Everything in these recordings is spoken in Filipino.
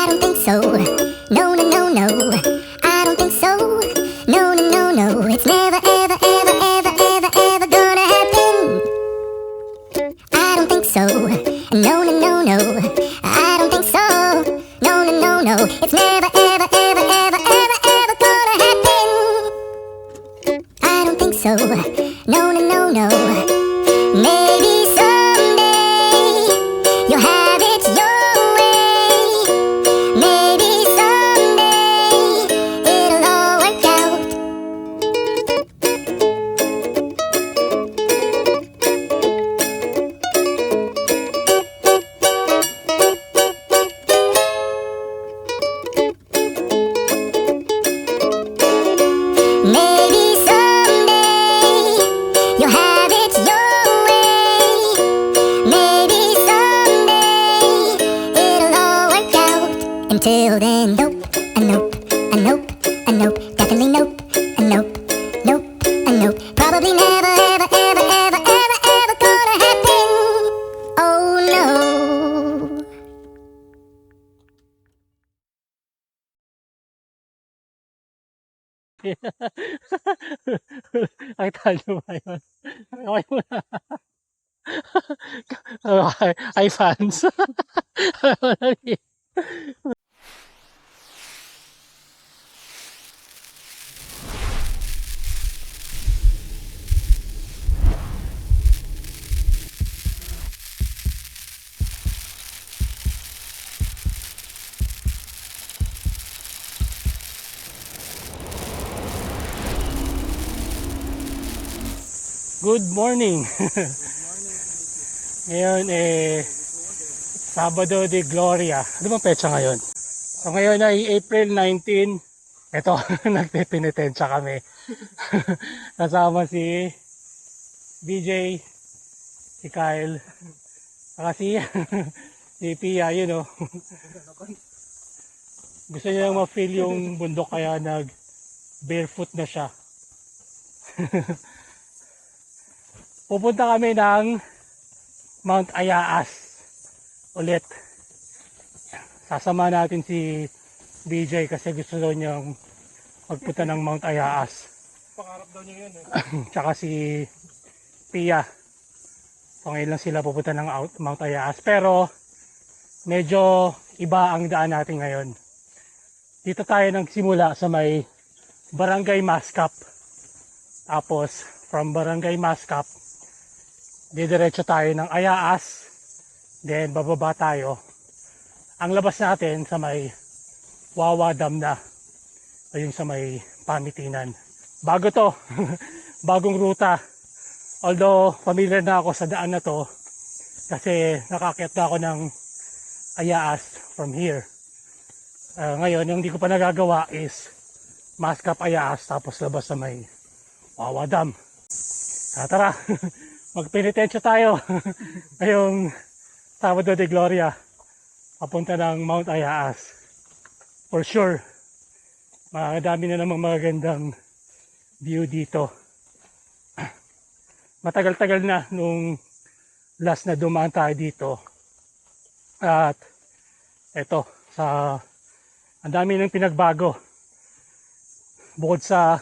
I don't think so. No, no, no, no. I don't think so. No, no, no, no. It's never, ever, ever, ever, ever, ever gonna happen. I don't think so. No, no, no, no. I don't think so. No, no, no, no. It's never, ever, ever, ever, ever, ever gonna happen. I don't think so. No, no, no, no. Maybe someday you'll have it your way. Maybe someday it'll all work out. Maybe someday you'll have it your way. Maybe someday it'll all work out. Until then, nope, a nope, a nope, a nope, definitely nope, a nope, nope, a nope. Probably never, ever, ever, ever, ever, ever gonna happen. Oh no. Ay, talo ba yun? Okay mo na. Ay, fans. Good morning. Ngayon Sabado de Gloria. Ano bang petsa ngayon? So ngayon ay April 19. Ito, nagpipinitensya kami. Kasama si BJ, si Kyle, saka si Pia, you know. Gusto niya lang ma-feel yung bundok kaya nag barefoot na siya. Pupunta kami ng Mount Ayaas ulit. Sasama natin si BJ kasi gusto daw niyang magpunta ng Mount Ayaas. Pangarap daw niya yun eh. Tsaka si Pia. So ngayon lang sila pupunta ng Mount Ayaas. Pero medyo iba ang daan natin ngayon. Dito tayo nagsimula sa may Barangay Mascap. Tapos from Barangay Mascap, didiretso tayo ng Ayaas. Then bababa tayo. Ang labas natin sa may Wawa Dam na. O yung sa may Pamitinan. Bago to. Bagong ruta. Although familiar na ako sa daan na to. Kasi nakaakyat na ako ng Ayaas from here. Ngayon, yung hindi ko pa nagagawa is Mascap Ayaas tapos labas sa may Wawa Dam. Tara, magpenitensya tayo. Ngayong Sabado de Gloria. Papunta ng Mount Ayaas. For sure. Madami na namang magagandang view dito. Matagal-tagal na nung last na dumaan tayo dito. At eto, ang dami ng pinagbago. Bukod sa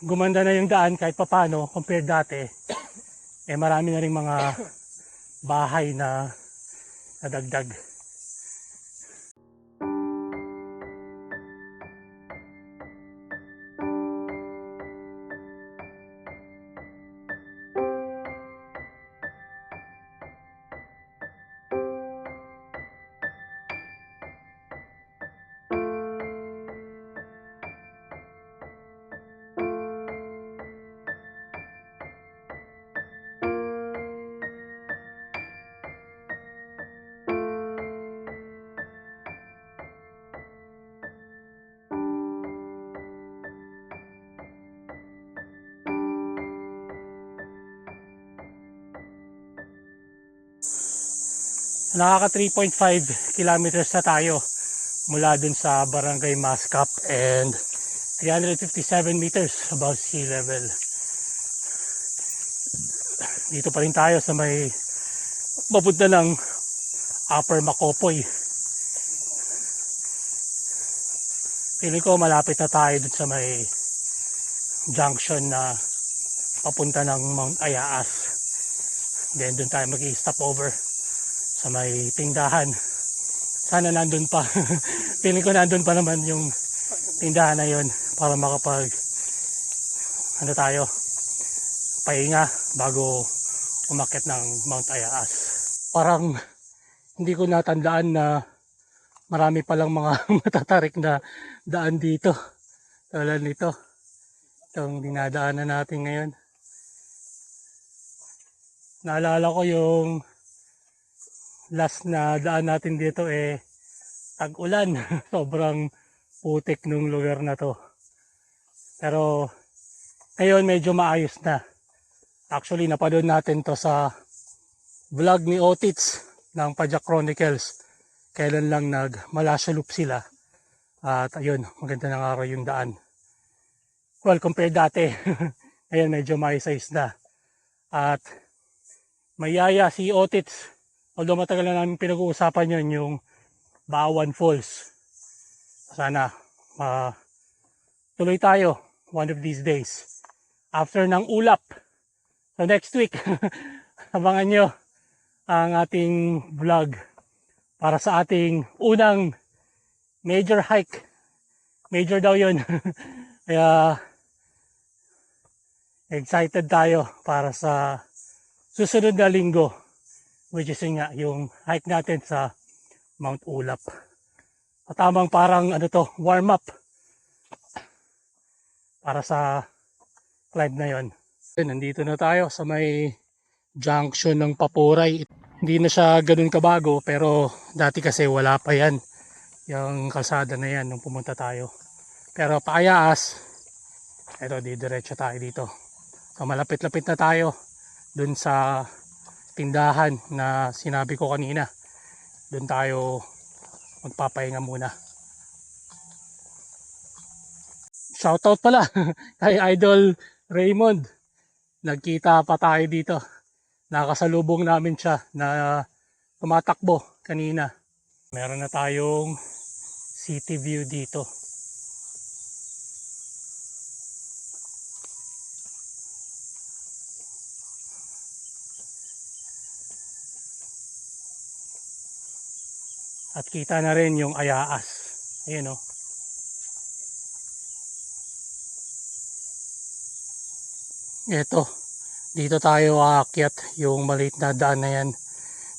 gumanda na yung daan kahit papano compared dati, marami na rin mga bahay na nadagdag. Nakaka 3.5 kilometers na tayo mula dun sa Barangay Mascap and 357 meters above sea level. Dito pa rin tayo sa may papunta ng Upper Makopoy. Feeling ko malapit na tayo dun sa may junction na papunta ng Mount Ayaas. Then dun tayo mag-i-stop over sa may tindahan. Sana nandun pa. Feeling ko nandun pa naman yung tindahan na yun para makapag tayo pahinga bago umakyat ng Mount Ayaas. Parang hindi ko natandaan na marami palang mga matatarik na daan dito. Tulad nito. Itong dinadaanan natin ngayon. Naalala ko yung last na daan natin dito tag-ulan. Sobrang putik nung lugar na to. Pero ngayon medyo maayos na. Actually napanood natin to sa vlog ni Otits ng Pajak Chronicles. Kailan lang Malaysia Loop sila. At ayun, maganda ng araw yung daan. Well, compared dati. Ngayon medyo maayos na. At mayaya si Otits. Although matagal na namin pinag-uusapan yun, yung Bawan Falls. Sana tuloy tayo one of these days. After ng ulap. So next week, abangan nyo ang ating vlog para sa ating unang major hike. Major daw yun. Kaya excited tayo para sa susunod na linggo. Which is yung hike natin sa Mount Ulap. Tamang parang warm up para sa climb na yon. Nandito na tayo sa may junction ng Papuray. Hindi na siya ganun kabago pero dati kasi wala pa yan. Yung kalsada na yan nung pumunta tayo. Pero Paayaas, eto didiretso tayo dito. So malapit-lapit na tayo dun sa tindahan na sinabi ko kanina. Doon tayo magpapahinga muna. Shoutout pala kay Idol Raymond. Nagkita pa tayo dito. Nakasalubong namin siya na tumatakbo kanina. Meron na tayong city view dito. At kita na rin yung Ayaas. Ayan o. Ito. Dito tayo aakyat yung maliit na daan na yan.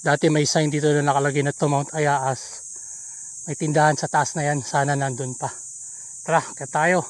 Dati may sign dito na nakalagay na to Mount Ayaas. May tindahan sa taas na yan. Sana nandun pa. Tara, akyat tayo.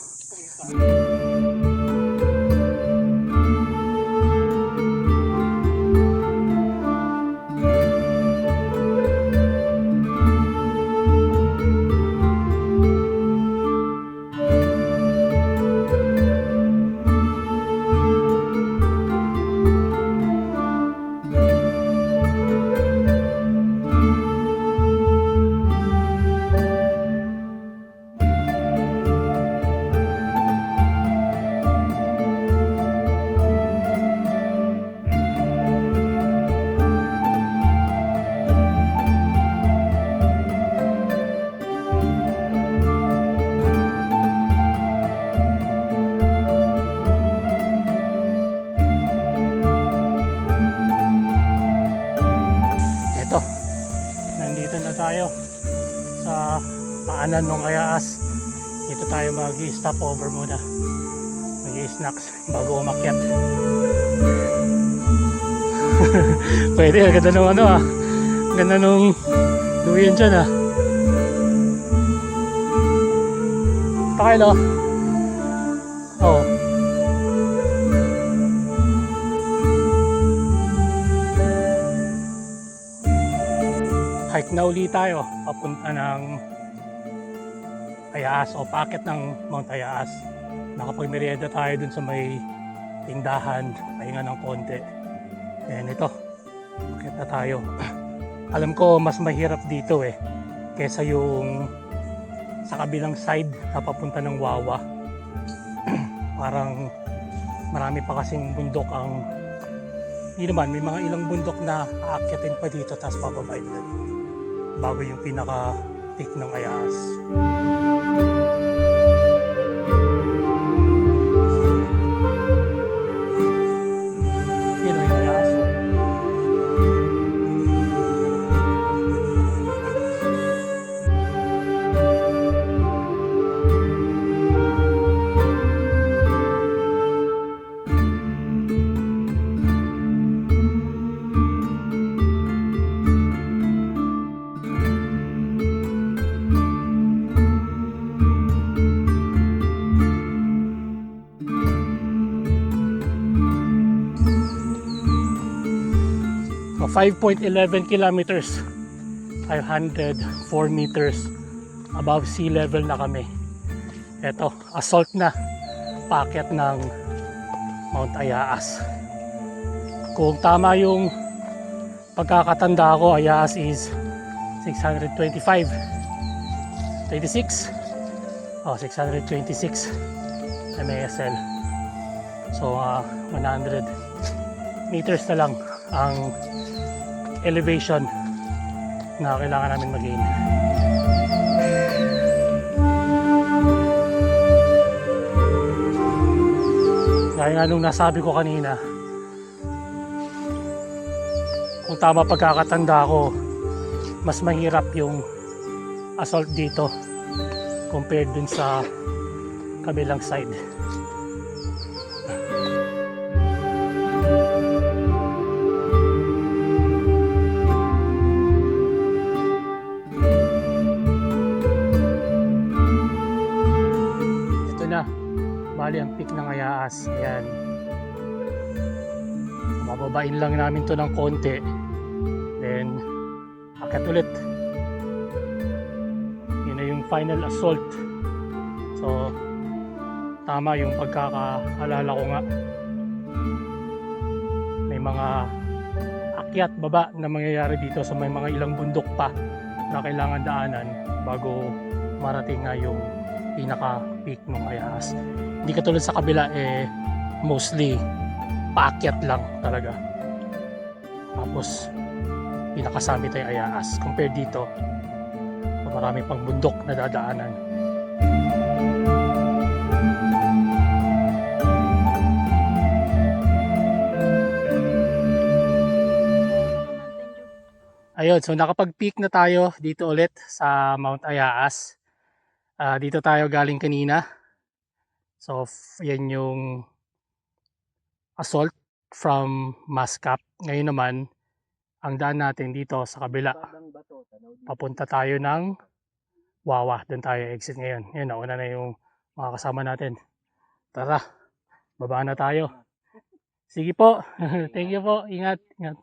Tayo sa paanan ng Ayaas. Dito tayo mag-stop over muna, mag-snacks bago umakyat. Pwede, ganda nung ganda nung duyan dyan Pakilo. Oh. Hike na uli tayo papunta ng Ayaas o paakyat ng Mount Ayaas. Nakapag-merienda tayo dun sa may tindahan, pahinga ng konti. And ito, paakyat na tayo. Alam ko mas mahirap dito kesa yung sa kabilang side na papunta ng Wawa. Parang marami pa kasing bundok ang hindi naman, may mga ilang bundok na aakyatin pa dito tapos pababain doon bago yung pinaka peak ng Ayaas. 5.11 kilometers, 504 meters above sea level na kami. Eto, assault na paakyat ng Mount Ayaas. Kung tama yung pagkakatanda ko, Ayaas is 625 26 626 MASL. So 100 meters na lang ang elevation na kailangan namin mag-gain. Gaya nga nung nasabi ko kanina, kung tama pagkakatanda ko, mas mahirap yung assault dito compared dun sa kabilang side. Ito na, bali ang peak ng Ayaas. Ayan, mababain lang namin to ng konti, then akyat ulit. Yun na yung final assault. So tama yung pagkakaalala ko nga, may mga akyat baba na mangyayari dito. So may mga ilang bundok pa na kailangan daanan bago marating nga yung pinaka peak ng Ayaas. Hindi katulad sa kabila, mostly paakyat lang talaga, tapos pinakasummit ay Ayaas. Compared dito, marami pang bundok na dadaanan. Ayun, so nakapag-peak na tayo dito ulit sa Mount Ayaas. Dito tayo galing kanina. So yan yung assault from Mascap. Ngayon naman, ang daan natin dito sa kabila, papunta tayo ng Wawa. Doon tayo exit ngayon. Yan, nauna na yung mga kasama natin. Tara, baba na tayo. Sige po. Thank you po. Ingat, ingat.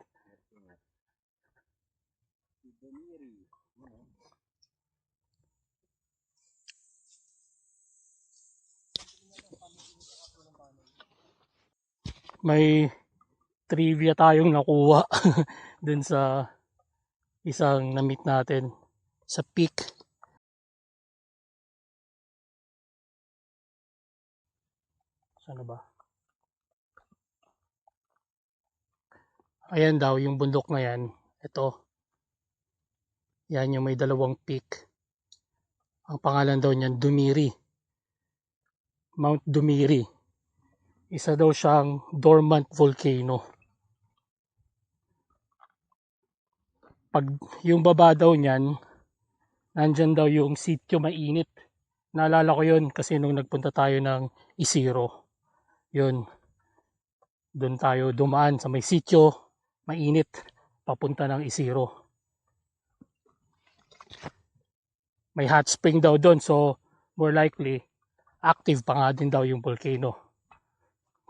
May trivia tayong nakuha dun sa isang na-meet natin sa peak. Saan ba? Ayan daw yung bundok na yan. Ito. Yan yung may dalawang peak. Ang pangalan daw niyan, Dumiri. Mount Dumiri. Isa daw siyang dormant volcano. Pag yung baba daw niyan, nandyan daw yung sitio mainit. Naalala ko yun kasi nung nagpunta tayo ng Isiro. Yun. Doon tayo dumaan sa may sitio mainit papunta ng Isiro. May hot spring daw doon, so more likely active pa nga din daw yung volcano.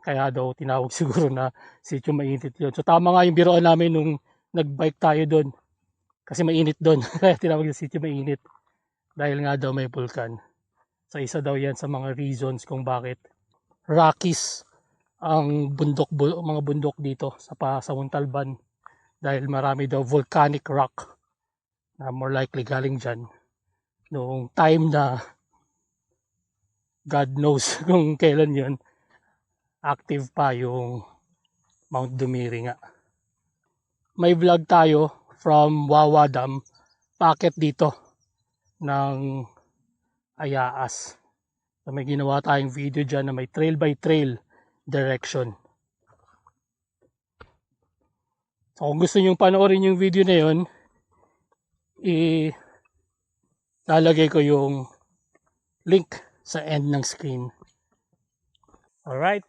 Kaya daw tinawag siguro na sitio mainit yun. So tama nga yung biroan namin nung nagbike tayo doon. Kasi mainit doon. Kaya tinawag yung sitio mainit. Dahil nga daw may vulkan. So isa daw yan sa mga reasons kung bakit Rockies ang bundok, mga bundok dito sa Montalban. Dahil marami daw volcanic rock na more likely galing dyan. Noong time na God knows kung kailan yun, active pa yung Mount Dumiri nga. May vlog tayo from Wawa Dam, paakyat dito ng Ayaas. So may ginawa tayong video dyan na may trail by trail direction. So kung gusto nyo panoorin yung video na yun, lalagay ko yung link sa end ng screen. Alright.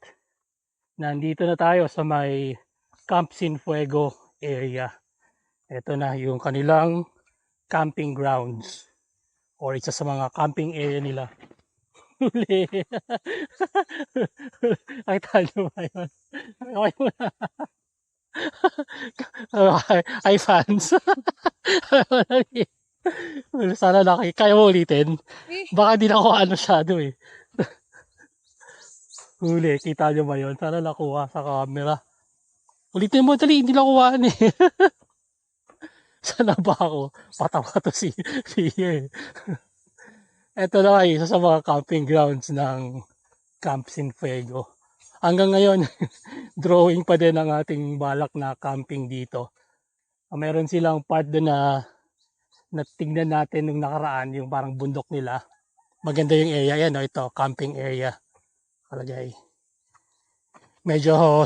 Nandito na tayo sa may Camp Cienfuegos area. Ito na yung kanilang camping grounds or isa sa mga camping area nila. Huli. Ay, talo ba yun? Okay muna. Hi fans. Sana kaya mo ulitin. Baka di nakuha masyado eh. Huli, kita nyo ba yun? Sana nakuha sa camera. Ulitin mo, dali, hindi nakuhaan eh. Sana ba ako? Patawa to si Ria eh. Ito na kayo, isa sa mga camping grounds ng Camp Sinfuego. Hanggang ngayon, drawing pa din ang ating balak na camping dito. Meron silang part doon na tignan natin nung nakaraan, yung parang bundok nila. Maganda yung area yan, no? Ito, camping area. Kalagay. Medyo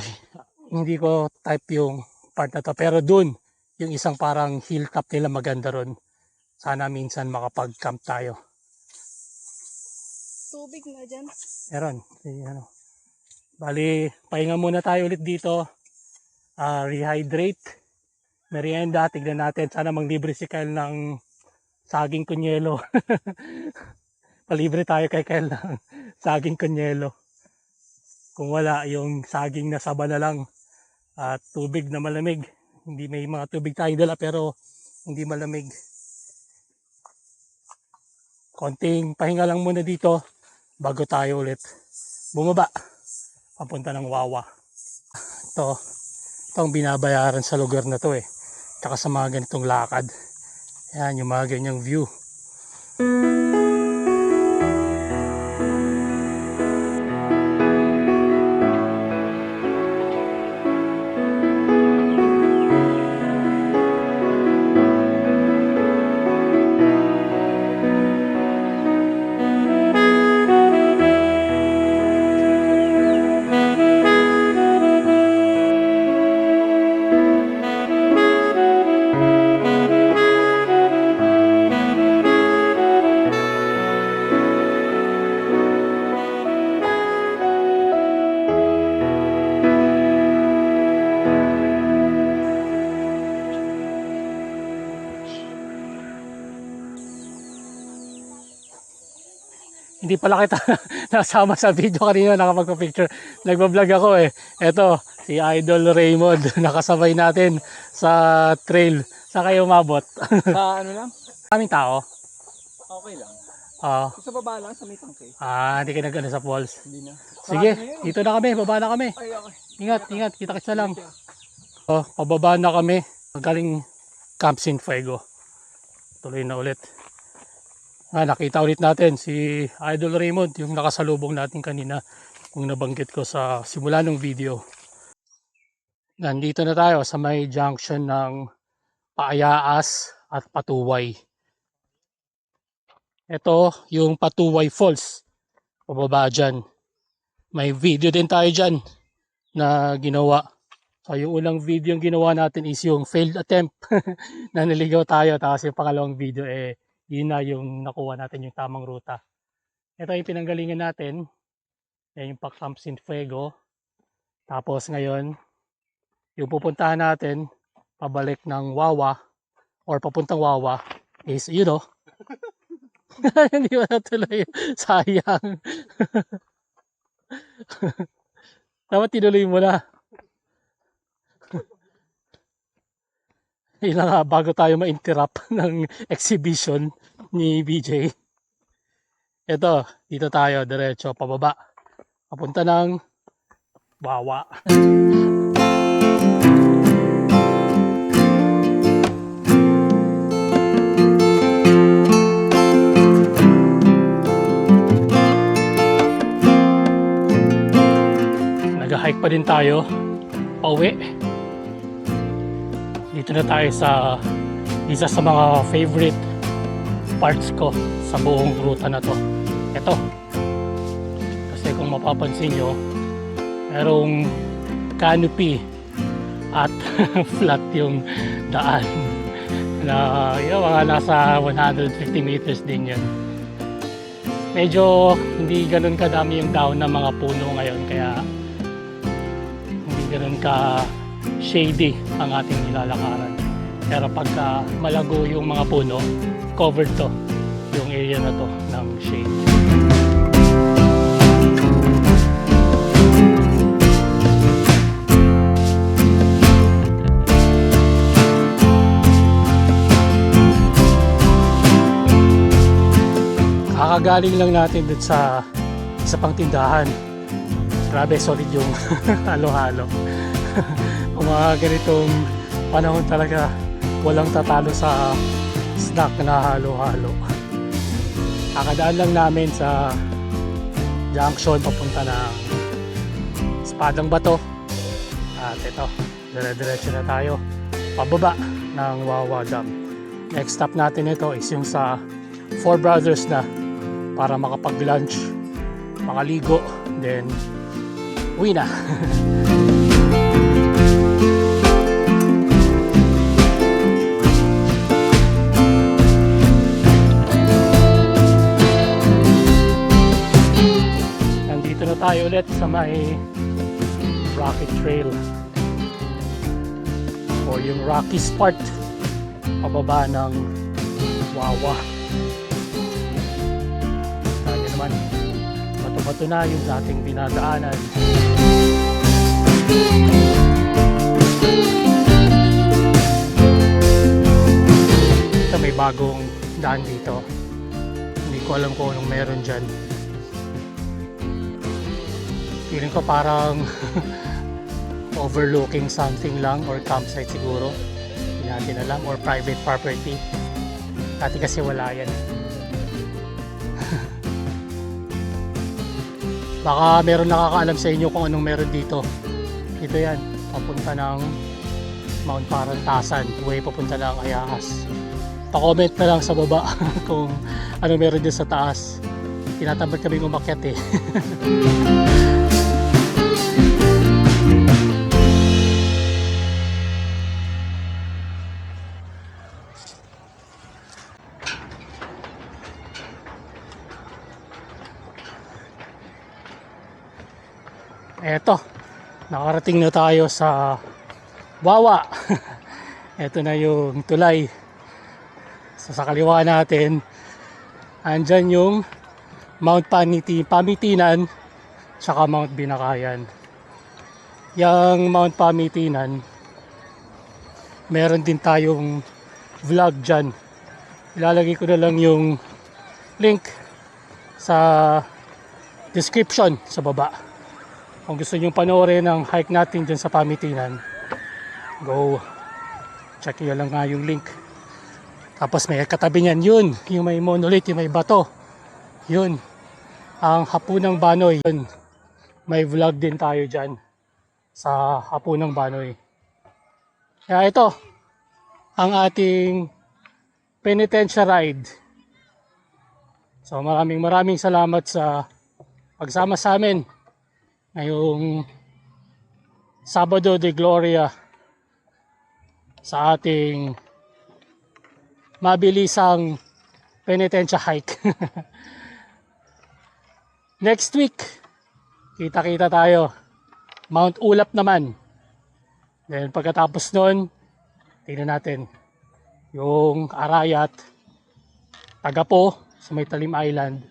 hindi ko type yung part na to. Pero dun, yung isang parang hilltop nila maganda ron. Sana minsan makapag-camp tayo. Tubig na dyan. Meron. Ano. Bali, pahinga muna tayo ulit dito. Rehydrate. Merienda, tignan natin. Sana manglibre si Kyle ng saging kunyelo. Palibre tayo kay Kyle ng saging kunyelo. Kung wala, yung saging na saba na lang. At tubig na malamig. Hindi may mga tubig tayong dala pero hindi malamig. Konting pahinga lang muna dito bago tayo ulit bumaba papunta ng Wawa. Ito ang binabayaran sa lugar na to eh. Tsaka sa mga ganitong lakad. Yan yung mga ganyang view. Hindi pala kita nasama sa video kanina, nakapagpa-picture. Nagbablog ako eh. Eto, si Idol Raymond, nakasabay natin sa trail. Saan kayo umabot? Sa ano lang? Kaming tao. Okay lang. Oo. Sa baba lang, sa may tangke. Hindi ka nag-ano sa falls. Hindi na. Sige, dito na kami, baba na kami. Ay, okay. Ingat, kita-kita lang. Pababa na kami. Galing Camp Sinfuego. Tuloy na ulit. Nakita ulit natin si Idol Raymond, yung nakasalubong natin kanina, yung nabanggit ko sa simula ng video. Nandito na tayo sa may junction ng Paayaas at Patuway. Ito yung Patuway Falls. Pababa dyan. May video din tayo dyan na ginawa. So yung unang video yung ginawa natin is yung failed attempt na naligaw tayo. Tapos yung pangalawang video yun na yung nakuha natin yung tamang ruta. Ito yung pinanggalingan natin. Yan yung Camp Sinfuego. Tapos ngayon, yung pupuntahan natin, pabalik ng Wawa, or papuntang Wawa, is, you know, hindi mo natuloy. Sayang. Dapat tinuloy mo na. Yun nga, bago tayo ma-interrupt ng exhibition ni BJ. Ito, dito tayo, diretso, pababa. Papunta ng Wawa. Nag-hike pa din tayo, pauwi. Dito na tayo sa isa sa mga favorite parts ko sa buong ruta na to. Ito. Kasi kung mapapansin nyo, merong canopy at flat yung daan. Na mga nasa 150 meters din yun. Medyo hindi ganun kadami yung down ng mga puno ngayon, kaya hindi ganun ka shady ang ating nilalakaran. Pero pagka malago yung mga puno, covered to yung area na to ng shade. Kakagaling lang natin dun sa isa pang tindahan. Grabe, solid yung halo-halo. Kung mga ganitong panahon talaga, walang tatalo sa snack na halo-halo. Kakadaan lang namin sa junction papunta ng Espadang Bato. At ito, dire-diretso na tayo pababa ng Wawa Dam. Next stop natin ito is yung sa Four Brothers na para makapag-lunch, makaligo, then uwi na. Nandito na tayo ulit sa may Rocky Trail o yung Rockies part pababa ng Wawa. Tayo naman, bato-bato na yung dating dinadaanan. Ito, may bagong daan dito. Hindi ko alam kung anong meron dyan. Feeling ko parang overlooking something lang or campsite siguro. Hindi natin alam, or private property. Dati kasi wala yan. Baka meron nakakaalam sa inyo kung anong meron dito. Dito yan, papunta ng Mount Parantasan, way papunta ng Ayahas. Pa-comment na lang sa baba kung ano meron din sa taas. Tinatamad kaming umakyat eh. Eto, nakarating na tayo sa Wawa. Eto na yung tulay. So, sa kaliwa natin, andyan yung Mount Pamitinan tsaka Mount Binakayan. Yung Mount Pamitinan, meron din tayong vlog dyan. Ilalagay ko na lang yung link sa description sa baba. Kung gusto nyo panoorin ang hike natin dyan sa Pamitinan, go check nyo lang nga yung link. Tapos may katabi nyan, yun yung may monolith, yung may bato, yun ang Hapunang Banoy. Yun, may vlog din tayo dyan sa Hapunang Banoy. Kaya ito ang ating penitensya ride. So maraming salamat sa pagsama sa amin ngayong Sabado de Gloria sa ating mabilisang penitensya hike. Next week, kita-kita tayo. Mount Ulap naman. Then pagkatapos nun, tingnan natin yung Arayat, Tagapo sa may Talim Island,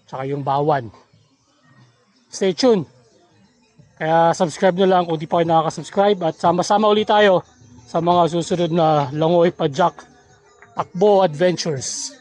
tsaka yung Bawan. Stay tuned. Kaya subscribe na lang kung di pa kayo nakaka-subscribe at sama-sama ulit tayo sa mga susunod na Langoy Padjak Takbo Adventures.